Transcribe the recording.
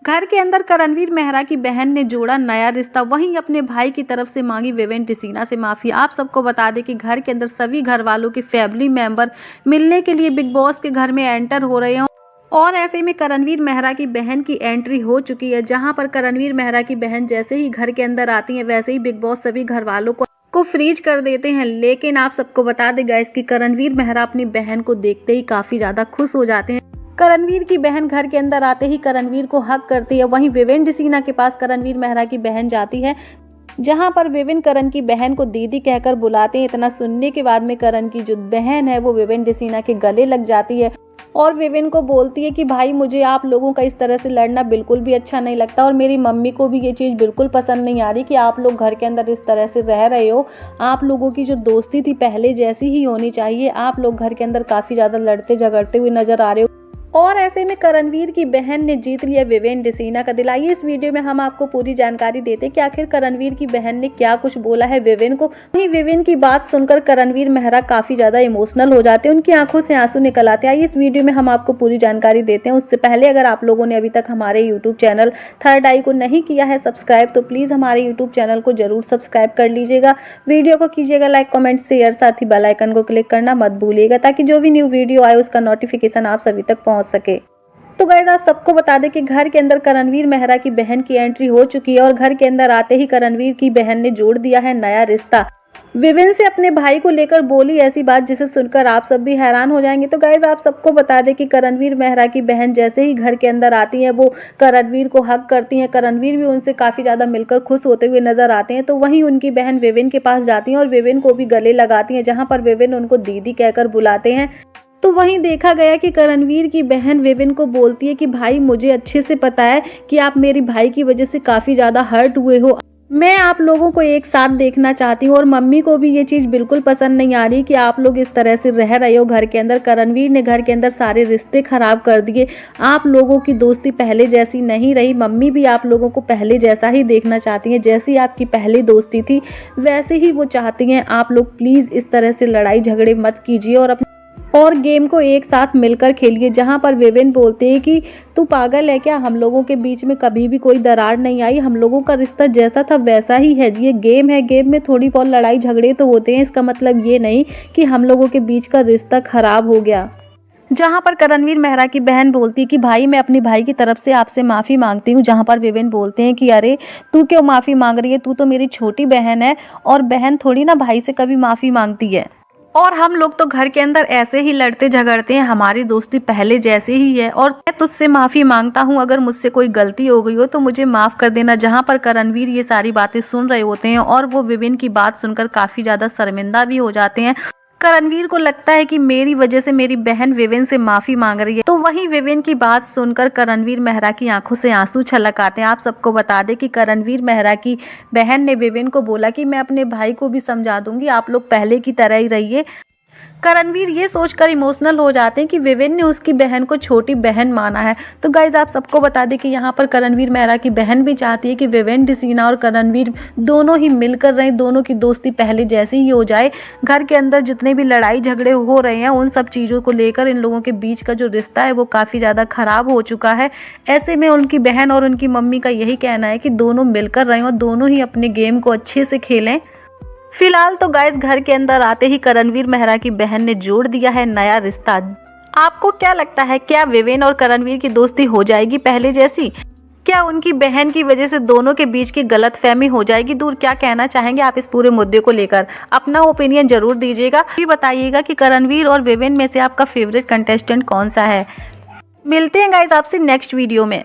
घर के अंदर करणवीर मेहरा की बहन ने जोड़ा नया रिश्ता, वहीं अपने भाई की तरफ से मांगी विवेन टिसीना से माफी। आप सबको बता दें कि घर के अंदर सभी घर वालों के फैमिली मेंबर मिलने के लिए बिग बॉस के घर में एंटर हो रहे हैं और ऐसे में करणवीर मेहरा की बहन की एंट्री हो चुकी है, जहां पर करणवीर मेहरा की बहन जैसे ही घर के अंदर आती है वैसे ही बिग बॉस सभी घर वालों को फ्रीज कर देते हैं। लेकिन आप सबको बता दें गाइस कि करणवीर मेहरा अपनी बहन को देखते ही काफी ज्यादा खुश हो जाते हैं। करणवीर की बहन घर के अंदर आते ही करणवीर को हक करती है। वहीं विवेन टिसीना के पास करणवीर मेहरा की बहन जाती है, जहां पर विवेन करण की बहन को दीदी कहकर बुलाते हैं। इतना सुनने के बाद में करण की जो बहन है वो विवेन टिसीना के गले लग जाती है और विवेन को बोलती है कि भाई मुझे आप लोगों का इस तरह से लड़ना बिल्कुल भी अच्छा नहीं लगता और मेरी मम्मी को भी ये चीज़ बिल्कुल पसंद नहीं आ रही कि आप लोग घर के अंदर इस तरह से रह रहे हो। आप लोगों की जो दोस्ती थी पहले जैसी ही होनी चाहिए। आप लोग घर के अंदर काफ़ी ज़्यादा लड़ते झगड़ते हुए नजर आ रहे हो और ऐसे में करणवीर की बहन ने जीत लिया विवेन टिसीना का दिल। आइए इस वीडियो में हम आपको पूरी जानकारी देते हैं कि आखिर करणवीर की बहन ने क्या कुछ बोला है विवेन को। वहीं विवेन की बात सुनकर करणवीर मेहरा काफी ज्यादा इमोशनल हो जाते हैं, उनकी आंखों से आंसू निकल आते हैं। आइए इस वीडियो में हम आपको पूरी जानकारी देते हैं। उससे पहले अगर आप लोगों ने अभी तक हमारे यूट्यूब चैनल थर्ड आई को नहीं किया है सब्सक्राइब, तो प्लीज हमारे यूट्यूब चैनल को जरूर सब्सक्राइब कर लीजिएगा। वीडियो को कीजिएगा लाइक, कमेंट, शेयर, साथ ही बेल आइकन को क्लिक करना मत भूलिएगा ताकि जो भी न्यू वीडियो आए उसका नोटिफिकेशन आप सभी तक पहुंच सके। तो गाइस आप सबको बता दें कि घर के अंदर करणवीर मेहरा की बहन की एंट्री हो चुकी है और घर के अंदर आते ही करणवीर की बहन ने जोड़ दिया है नया रिश्ता। विवेन से अपने भाई को लेकर बोली ऐसी बात जिसे सुनकर आप सब भी हैरान हो जाएंगे। तो गाइस आप सबको बता दें कि करणवीर मेहरा की बहन जैसे ही घर के अंदर आती हैं वो करणवीर को हक करती हैं। करणवीर भी उनसे काफी ज्यादा मिलकर खुश होते हुए नजर आते हैं। तो वहीं उनकी बहन विवेन के पास जाती है और विवेन को भी गले लगाती है, जहां पर विवेन उनको दीदी कहकर बुलाते हैं। तो वहीं देखा गया कि करणवीर की बहन विवेन को बोलती है कि भाई मुझे अच्छे से पता है कि आप मेरी भाई की वजह से काफ़ी ज़्यादा हर्ट हुए हो। मैं आप लोगों को एक साथ देखना चाहती हूँ और मम्मी को भी ये चीज़ बिल्कुल पसंद नहीं आ रही कि आप लोग इस तरह से रह रहे हो घर के अंदर। करणवीर ने घर के अंदर सारे रिश्ते खराब कर दिए। आप लोगों की दोस्ती पहले जैसी नहीं रही। मम्मी भी आप लोगों को पहले जैसा ही देखना चाहती हैं, जैसी आपकी पहली दोस्ती थी वैसे ही वो चाहती हैं। आप लोग प्लीज़ इस तरह से लड़ाई झगड़े मत कीजिए और गेम को एक साथ मिलकर खेलिए। जहां पर विवेन बोलते हैं कि तू पागल है क्या, हम लोगों के बीच में कभी भी कोई दरार नहीं आई, हम लोगों का रिश्ता जैसा था वैसा ही है। ये गेम है, गेम में थोड़ी बहुत लड़ाई झगड़े तो होते हैं, इसका मतलब ये नहीं कि हम लोगों के बीच का रिश्ता खराब हो गया। जहां पर करणवीर मेहरा की बहन बोलती है कि भाई मैं अपने भाई की तरफ से आपसे माफ़ी मांगती हूं, जहां पर विवेन बोलते हैं कि अरे तू क्यों माफ़ी मांग रही है, तू तो मेरी छोटी बहन है और बहन थोड़ी ना भाई से कभी माफ़ी मांगती है और हम लोग तो घर के अंदर ऐसे ही लड़ते झगड़ते हैं, हमारी दोस्ती पहले जैसे ही है और मैं तुझसे माफ़ी मांगता हूं, अगर मुझसे कोई गलती हो गई हो तो मुझे माफ़ कर देना। जहां पर करणवीर ये सारी बातें सुन रहे होते हैं और वो विवेन की बात सुनकर काफ़ी ज़्यादा शर्मिंदा भी हो जाते हैं। करणवीर को लगता है कि मेरी वजह से मेरी बहन विवेन से माफी मांग रही है। तो वहीं विवेन की बात सुनकर करणवीर मेहरा की आंखों से आंसू छलक आते हैं। आप सबको बता दें कि करणवीर मेहरा की बहन ने विवेन को बोला कि मैं अपने भाई को भी समझा दूंगी, आप लोग पहले की तरह ही रहिए। करणवीर ये सोचकर इमोशनल हो जाते हैं कि विवेन ने उसकी बहन को छोटी बहन माना है। तो गाइज आप सबको बता दें कि यहाँ पर करणवीर मेहरा की बहन भी चाहती है कि विवेन टिसीना और करणवीर दोनों ही मिलकर रहें, दोनों की दोस्ती पहले जैसी ही हो जाए। घर के अंदर जितने भी लड़ाई झगड़े हो रहे हैं उन सब चीज़ों को लेकर इन लोगों के बीच का जो रिश्ता है वो काफ़ी ज़्यादा खराब हो चुका है। ऐसे में उनकी बहन और उनकी मम्मी का यही कहना है कि दोनों मिलकर रहें और दोनों ही अपने गेम को अच्छे से खेलें। फिलहाल तो गाइस घर के अंदर आते ही करणवीर मेहरा की बहन ने जोड़ दिया है नया रिश्ता। आपको क्या लगता है, क्या विवेन और करणवीर की दोस्ती हो जाएगी पहले जैसी? क्या उनकी बहन की वजह से दोनों के बीच की गलतफहमी हो जाएगी दूर? क्या कहना चाहेंगे आप इस पूरे मुद्दे को लेकर? अपना ओपिनियन जरूर दीजिएगा। फिर बताइएगा कि करणवीर और विवेन में से आपका फेवरेट कंटेस्टेंट कौन सा है। मिलते हैं गाइस आपसे नेक्स्ट वीडियो में।